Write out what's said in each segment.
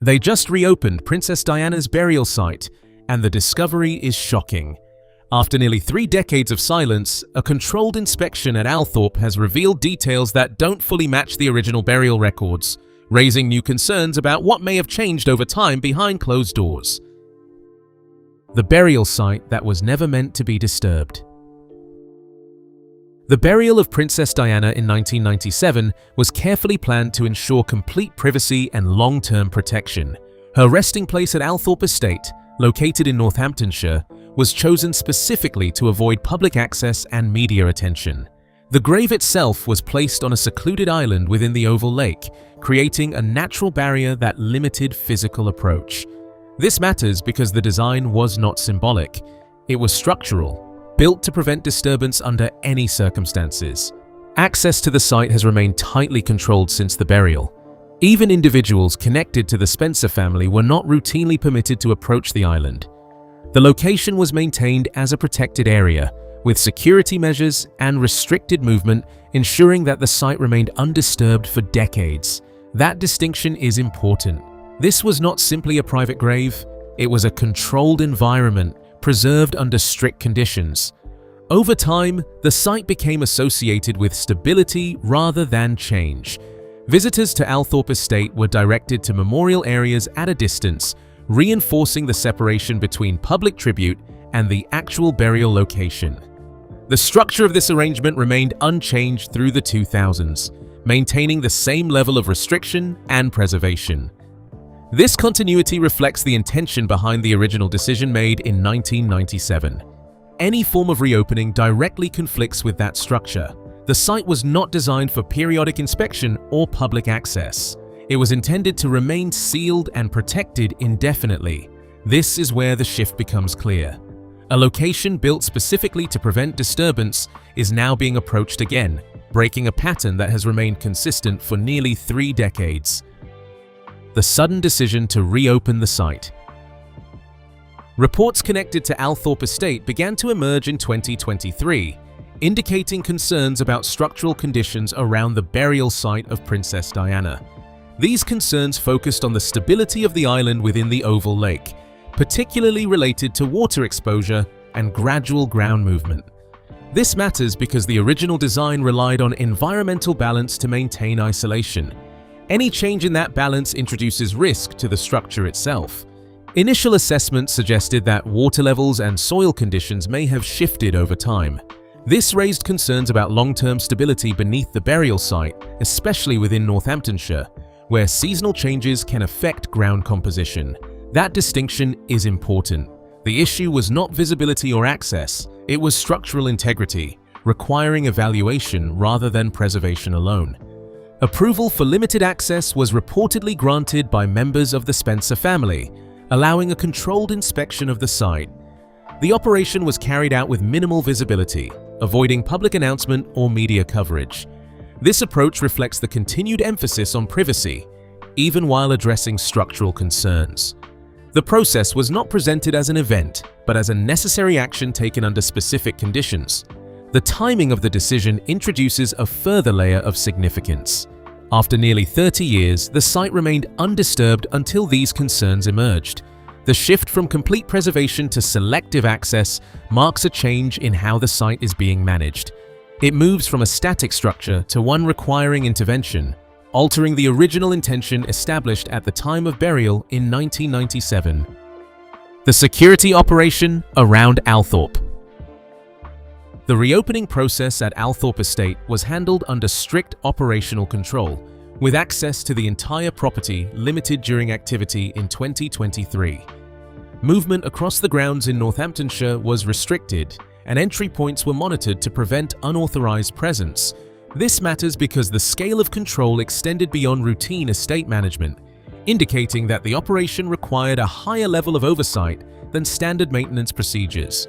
They just reopened Princess Diana's burial site, and the discovery is shocking. After nearly 3 decades of silence, a controlled inspection at Althorpe has revealed details that don't fully match the original burial records, raising new concerns about what may have changed over time behind closed doors. The burial site that was never meant to be disturbed. The burial of Princess Diana in 1997 was carefully planned to ensure complete privacy and long-term protection. Her resting place at Althorpe Estate, located in Northamptonshire, was chosen specifically to avoid public access and media attention. The grave itself was placed on a secluded island within the Oval Lake, creating a natural barrier that limited physical approach. This matters because the design was not symbolic. It was structural, built to prevent disturbance under any circumstances. Access to the site has remained tightly controlled since the burial. Even individuals connected to the Spencer family were not routinely permitted to approach the island. The location was maintained as a protected area, with security measures and restricted movement ensuring that the site remained undisturbed for decades. That distinction is important. This was not simply a private grave, it was a controlled environment, preserved under strict conditions. Over time, the site became associated with stability rather than change. Visitors to Althorpe Estate were directed to memorial areas at a distance, reinforcing the separation between public tribute and the actual burial location. The structure of this arrangement remained unchanged through the 2000s, maintaining the same level of restriction and preservation. This continuity reflects the intention behind the original decision made in 1997. Any form of reopening directly conflicts with that structure. The site was not designed for periodic inspection or public access. It was intended to remain sealed and protected indefinitely. This is where the shift becomes clear. A location built specifically to prevent disturbance is now being approached again, breaking a pattern that has remained consistent for nearly 3 decades. The sudden decision to reopen the site. Reports connected to Althorpe Estate began to emerge in 2023, indicating concerns about structural conditions around the burial site of Princess Diana. These concerns focused on the stability of the island within the Oval Lake, particularly related to water exposure and gradual ground movement. This matters because the original design relied on environmental balance to maintain isolation. Any change in that balance introduces risk to the structure itself. Initial assessments suggested that water levels and soil conditions may have shifted over time. This raised concerns about long-term stability beneath the burial site, especially within Northamptonshire, where seasonal changes can affect ground composition. That distinction is important. The issue was not visibility or access, it was structural integrity, requiring evaluation rather than preservation alone. Approval for limited access was reportedly granted by members of the Spencer family, allowing a controlled inspection of the site. The operation was carried out with minimal visibility, avoiding public announcement or media coverage. This approach reflects the continued emphasis on privacy, even while addressing structural concerns. The process was not presented as an event, but as a necessary action taken under specific conditions. The timing of the decision introduces a further layer of significance. After nearly 30 years, the site remained undisturbed until these concerns emerged. The shift from complete preservation to selective access marks a change in how the site is being managed. It moves from a static structure to one requiring intervention, altering the original intention established at the time of burial in 1997. The security operation around Althorpe. The reopening process at Althorpe Estate was handled under strict operational control, with access to the entire property limited during activity in 2023. Movement across the grounds in Northamptonshire was restricted, and entry points were monitored to prevent unauthorized presence. This matters because the scale of control extended beyond routine estate management, indicating that the operation required a higher level of oversight than standard maintenance procedures.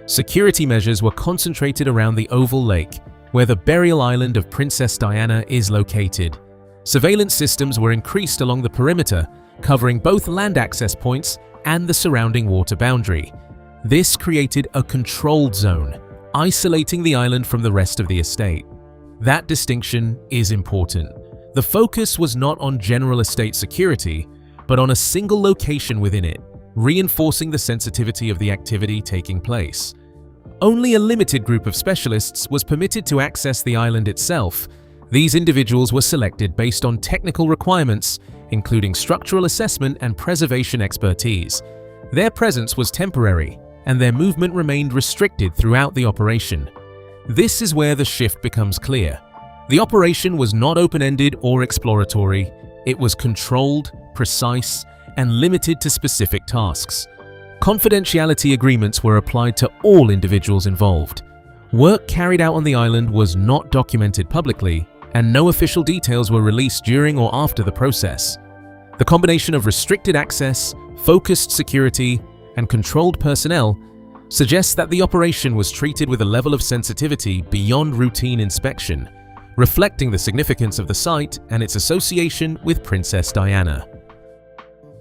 Security measures were concentrated around the Oval Lake, where the burial island of Princess Diana is located. Surveillance systems were increased along the perimeter, covering both land access points and the surrounding water boundary. This created a controlled zone, isolating the island from the rest of the estate. That distinction is important. The focus was not on general estate security, but on a single location within it, reinforcing the sensitivity of the activity taking place. Only a limited group of specialists was permitted to access the island itself. These individuals were selected based on technical requirements, including structural assessment and preservation expertise. Their presence was temporary, and their movement remained restricted throughout the operation. This is where the shift becomes clear. The operation was not open-ended or exploratory. It was controlled, precise, and limited to specific tasks. Confidentiality agreements were applied to all individuals involved. Work carried out on the island was not documented publicly, and no official details were released during or after the process. The combination of restricted access, focused security, and controlled personnel suggests that the operation was treated with a level of sensitivity beyond routine inspection, reflecting the significance of the site and its association with Princess Diana.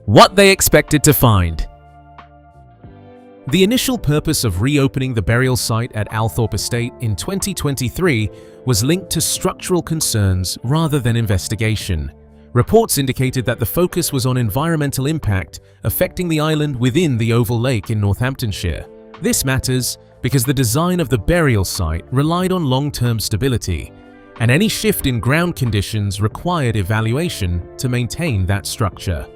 What they expected to find. The initial purpose of reopening the burial site at Althorpe Estate in 2023 was linked to structural concerns rather than investigation. Reports indicated that the focus was on environmental impact affecting the island within the Oval Lake in Northamptonshire. This matters because the design of the burial site relied on long-term stability, and any shift in ground conditions required evaluation to maintain that structure.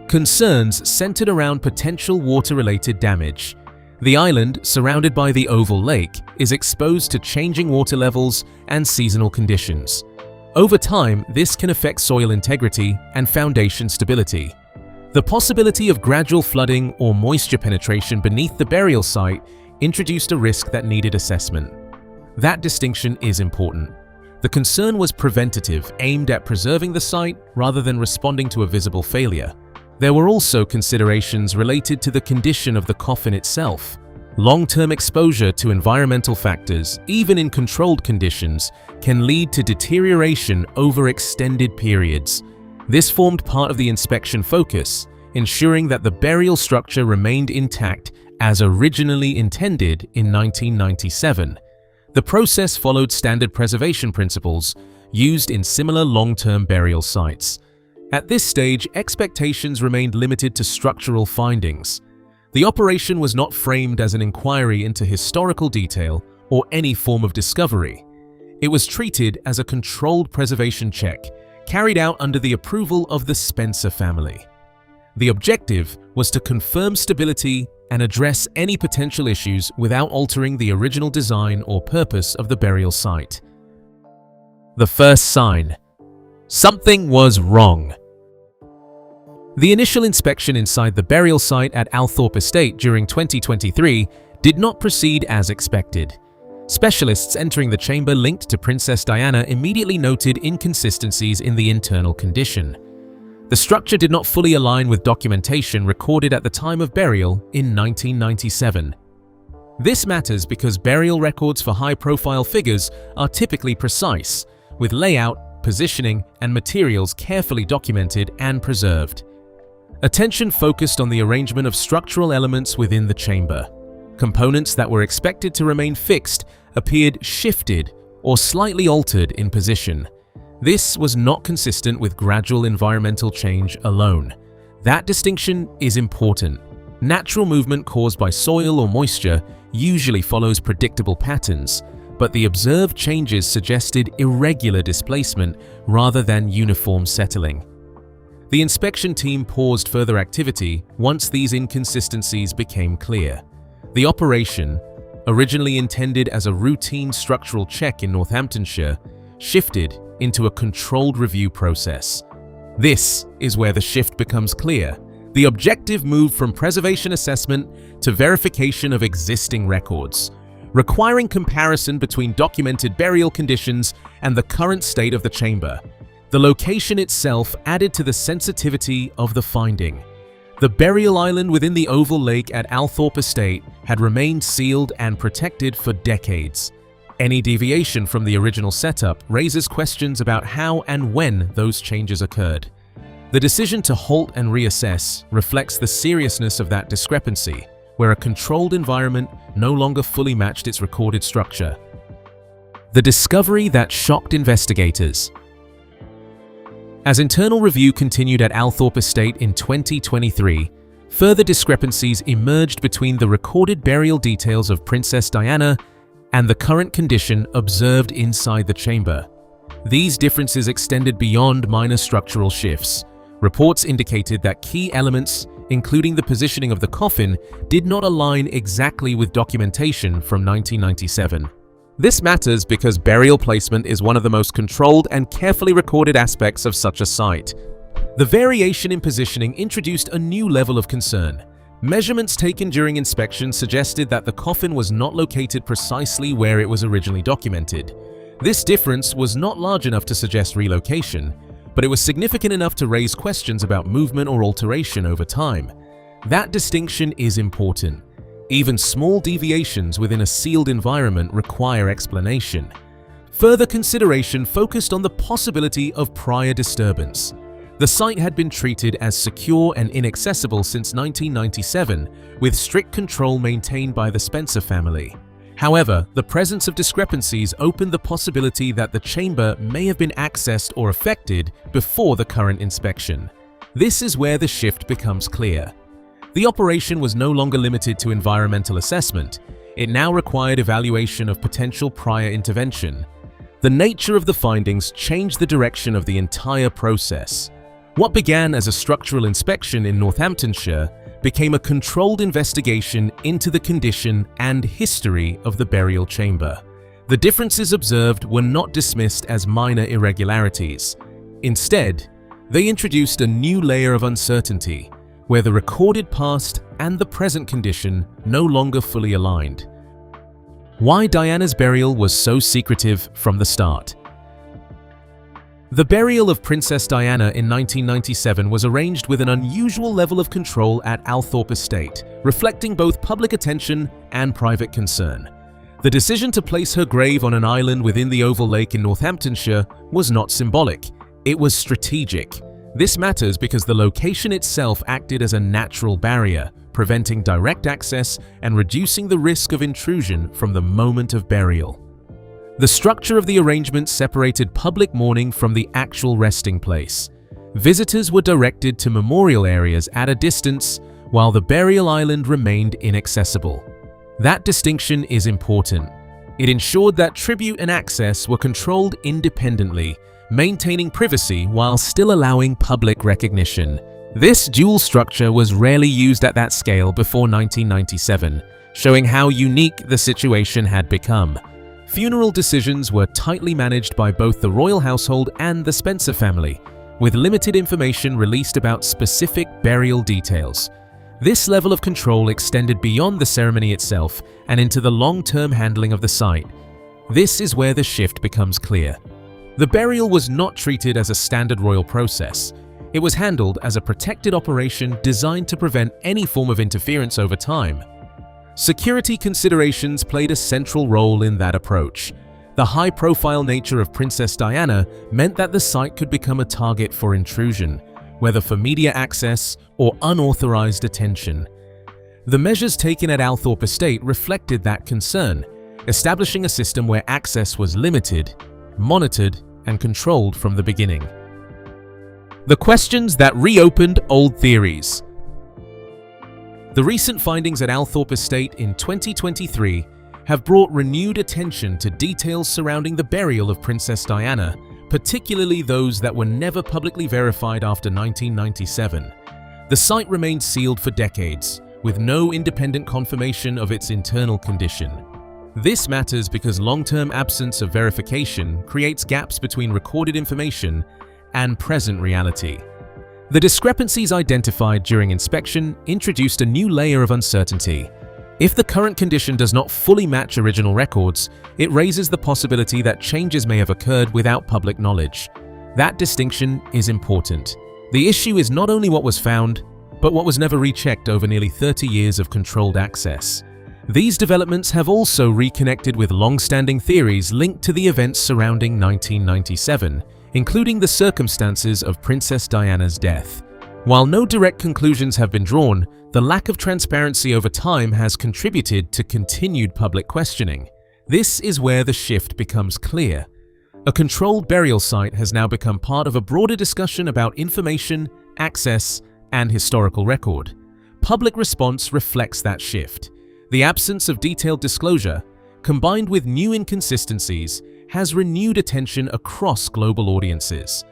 Concerns centered around potential water-related damage. The island, surrounded by the Oval Lake, is exposed to changing water levels and seasonal conditions. Over time, this can affect soil integrity and foundation stability. The possibility of gradual flooding or moisture penetration beneath the burial site introduced a risk that needed assessment. That distinction is important. The concern was preventative, aimed at preserving the site rather than responding to a visible failure. There were also considerations related to the condition of the coffin itself. Long-term exposure to environmental factors, even in controlled conditions, can lead to deterioration over extended periods. This formed part of the inspection focus, ensuring that the burial structure remained intact as originally intended in 1997. The process followed standard preservation principles used in similar long-term burial sites. At this stage, expectations remained limited to structural findings. The operation was not framed as an inquiry into historical detail or any form of discovery. It was treated as a controlled preservation check, carried out under the approval of the Spencer family. The objective was to confirm stability and address any potential issues without altering the original design or purpose of the burial site. The first sign. Something was wrong. The initial inspection inside the burial site at Althorpe Estate during 2023 did not proceed as expected. Specialists entering the chamber linked to Princess Diana immediately noted inconsistencies in the internal condition. The structure did not fully align with documentation recorded at the time of burial in 1997. This matters because burial records for high-profile figures are typically precise, with layout, positioning, and materials carefully documented and preserved. Attention focused on the arrangement of structural elements within the chamber. Components that were expected to remain fixed appeared shifted or slightly altered in position. This was not consistent with gradual environmental change alone. That distinction is important. Natural movement caused by soil or moisture usually follows predictable patterns, but the observed changes suggested irregular displacement rather than uniform settling. The inspection team paused further activity once these inconsistencies became clear. The operation, originally intended as a routine structural check in Northamptonshire, shifted into a controlled review process. This is where the shift becomes clear. The objective moved from preservation assessment to verification of existing records, requiring comparison between documented burial conditions and the current state of the chamber. The location itself added to the sensitivity of the finding. The burial island within the Oval Lake at Althorpe Estate had remained sealed and protected for decades. Any deviation from the original setup raises questions about how and when those changes occurred. The decision to halt and reassess reflects the seriousness of that discrepancy, where a controlled environment no longer fully matched its recorded structure. The discovery that shocked investigators. As internal review continued at Althorpe Estate in 2023, further discrepancies emerged between the recorded burial details of Princess Diana and the current condition observed inside the chamber. These differences extended beyond minor structural shifts. Reports indicated that key elements, including the positioning of the coffin, did not align exactly with documentation from 1997. This matters because burial placement is one of the most controlled and carefully recorded aspects of such a site. The variation in positioning introduced a new level of concern. Measurements taken during inspection suggested that the coffin was not located precisely where it was originally documented. This difference was not large enough to suggest relocation, but it was significant enough to raise questions about movement or alteration over time. That distinction is important. Even small deviations within a sealed environment require explanation. Further consideration focused on the possibility of prior disturbance. The site had been treated as secure and inaccessible since 1997, with strict control maintained by the Spencer family. However, the presence of discrepancies opened the possibility that the chamber may have been accessed or affected before the current inspection. This is where the shift becomes clear. The operation was no longer limited to environmental assessment. It now required evaluation of potential prior intervention. The nature of the findings changed the direction of the entire process. What began as a structural inspection in Northamptonshire became a controlled investigation into the condition and history of the burial chamber. The differences observed were not dismissed as minor irregularities. Instead, they introduced a new layer of uncertainty, where the recorded past and the present condition no longer fully aligned. Why Diana's burial was so secretive from the start. The burial of Princess Diana in 1997 was arranged with an unusual level of control at Althorpe Estate, reflecting both public attention and private concern. The decision to place her grave on an island within the Oval Lake in Northamptonshire was not symbolic, it was strategic. This matters because the location itself acted as a natural barrier, preventing direct access and reducing the risk of intrusion from the moment of burial. The structure of the arrangement separated public mourning from the actual resting place. Visitors were directed to memorial areas at a distance, while the burial island remained inaccessible. That distinction is important. It ensured that tribute and access were controlled independently, maintaining privacy while still allowing public recognition. This dual structure was rarely used at that scale before 1997, showing how unique the situation had become. Funeral decisions were tightly managed by both the royal household and the Spencer family, with limited information released about specific burial details. This level of control extended beyond the ceremony itself and into the long-term handling of the site. This is where the shift becomes clear. The burial was not treated as a standard royal process. It was handled as a protected operation designed to prevent any form of interference over time. Security considerations played a central role in that approach. The high-profile nature of Princess Diana meant that the site could become a target for intrusion, whether for media access or unauthorized attention. The measures taken at Althorpe Estate reflected that concern, establishing a system where access was limited, monitored, and controlled from the beginning. The questions that reopened old theories. The recent findings at Althorpe Estate in 2023 have brought renewed attention to details surrounding the burial of Princess Diana, particularly those that were never publicly verified after 1997. The site remained sealed for decades, with no independent confirmation of its internal condition. This matters because long-term absence of verification creates gaps between recorded information and present reality. The discrepancies identified during inspection introduced a new layer of uncertainty. If the current condition does not fully match original records, it raises the possibility that changes may have occurred without public knowledge. That distinction is important. The issue is not only what was found, but what was never rechecked over nearly 30 years of controlled access. These developments have also reconnected with long-standing theories linked to the events surrounding 1997, including the circumstances of Princess Diana's death. While no direct conclusions have been drawn, the lack of transparency over time has contributed to continued public questioning. This is where the shift becomes clear. A controlled burial site has now become part of a broader discussion about information, access, and historical record. Public response reflects that shift. The absence of detailed disclosure, combined with new inconsistencies, has renewed attention across global audiences.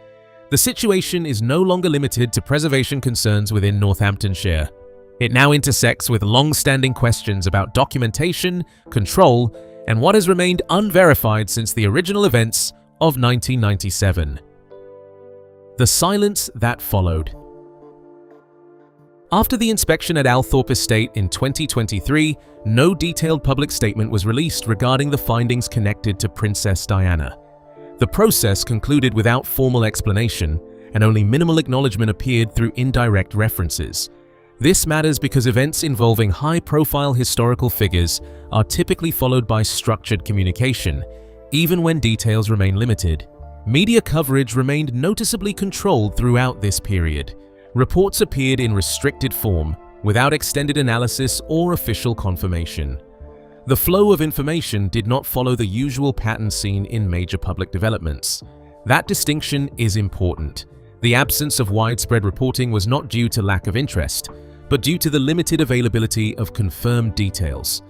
The situation is no longer limited to preservation concerns within Northamptonshire. It now intersects with long-standing questions about documentation, control, and what has remained unverified since the original events of 1997. The silence that followed. After the inspection at Althorpe Estate in 2023, no detailed public statement was released regarding the findings connected to Princess Diana. The process concluded without formal explanation, and only minimal acknowledgement appeared through indirect references. This matters because events involving high-profile historical figures are typically followed by structured communication, even when details remain limited. Media coverage remained noticeably controlled throughout this period. Reports appeared in restricted form, without extended analysis or official confirmation. The flow of information did not follow the usual pattern seen in major public developments. That distinction is important. The absence of widespread reporting was not due to lack of interest, but due to the limited availability of confirmed details.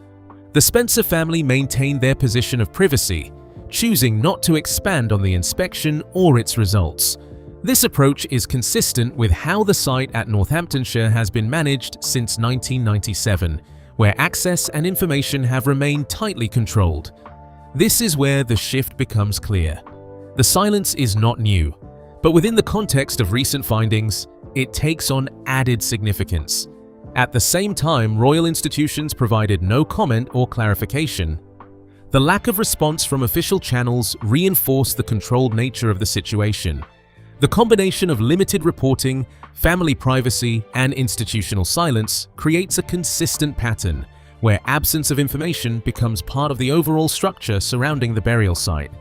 The Spencer family maintained their position of privacy, choosing not to expand on the inspection or its results. This approach is consistent with how the site at Northamptonshire has been managed since 1997, where access and information have remained tightly controlled. This is where the shift becomes clear. The silence is not new, but within the context of recent findings, it takes on added significance. At the same time, royal institutions provided no comment or clarification. The lack of response from official channels reinforced the controlled nature of the situation. The combination of limited reporting, family privacy, and institutional silence creates a consistent pattern, where absence of information becomes part of the overall structure surrounding the burial site.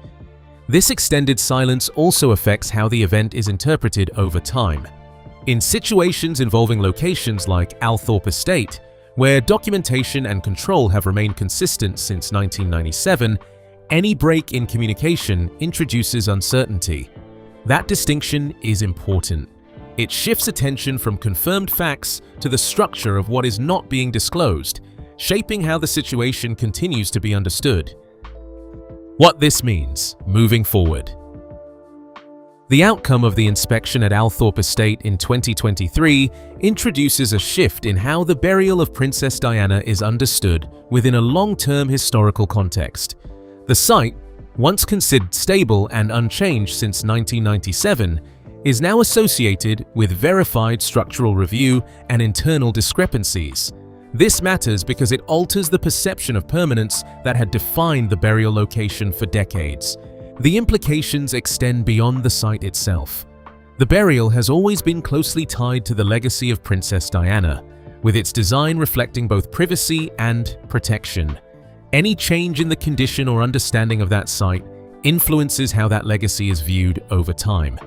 This extended silence also affects how the event is interpreted over time. In situations involving locations like Althorpe Estate, where documentation and control have remained consistent since 1997, any break in communication introduces uncertainty. That distinction is important. It shifts attention from confirmed facts to the structure of what is not being disclosed, shaping how the situation continues to be understood. What this means moving forward. The outcome of the inspection at Althorpe Estate in 2023 introduces a shift in how the burial of Princess Diana is understood within a long-term historical context. The site, once considered stable and unchanged since 1997, is now associated with verified structural review and internal discrepancies. This matters because it alters the perception of permanence that had defined the burial location for decades. The implications extend beyond the site itself. The burial has always been closely tied to the legacy of Princess Diana, with its design reflecting both privacy and protection. Any change in the condition or understanding of that site influences how that legacy is viewed over time.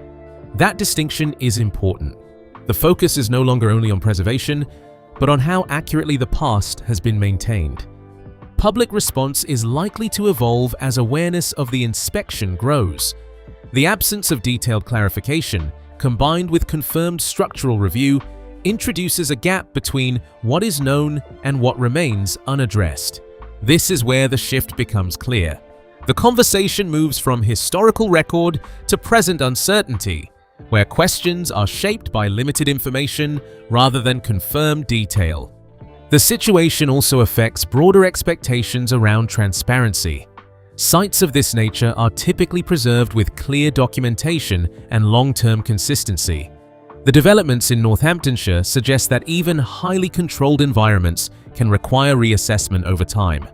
That distinction is important. The focus is no longer only on preservation, but on how accurately the past has been maintained. Public response is likely to evolve as awareness of the inspection grows. The absence of detailed clarification, combined with confirmed structural review, introduces a gap between what is known and what remains unaddressed. This is where the shift becomes clear. The conversation moves from historical record to present uncertainty, where questions are shaped by limited information rather than confirmed detail. The situation also affects broader expectations around transparency. Sites of this nature are typically preserved with clear documentation and long-term consistency. The developments in Northamptonshire suggest that even highly controlled environments can require reassessment over time.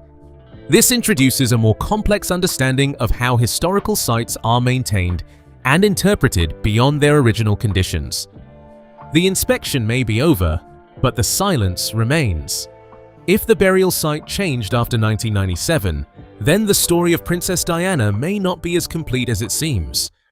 This introduces a more complex understanding of how historical sites are maintained and interpreted beyond their original conditions. The inspection may be over, but the silence remains. If the burial site changed after 1997, then the story of Princess Diana may not be as complete as it seems.